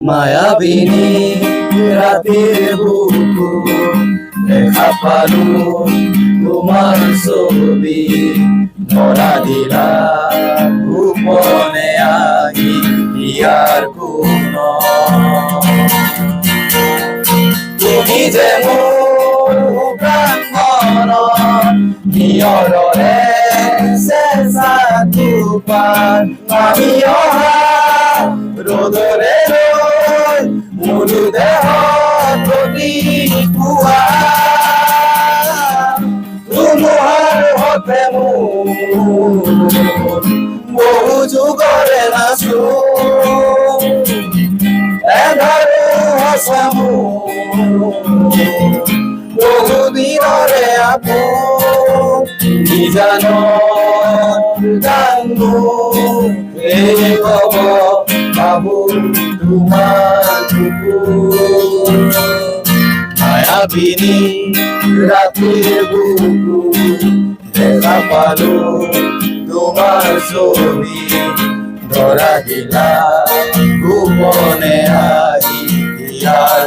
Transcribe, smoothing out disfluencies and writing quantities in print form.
মায়াবিনী রাতের বুকু দেখা পালু তোমার ছবি ধরা দিলা গোপনে আহি ইয়ার কোন তুমি যে মোৰ প্ৰাণৰ নিয়ৰৰে চেঁচা টোপাল নামি অহা ৰ'দৰে মোৰ দেহত প্ৰতিপুৱা ধুমুহাৰ হতে মোৰ বহু যুগৰে নাচো এধাৰো সঁচা বহু দিনৰে আপোন নিজানত গানো এই হব ভাবো তোমার মায়াবিনী রাতের বুকু দেখা পালো তোমার ছবি ধরা দিলা গোপনে আহি ইয়ার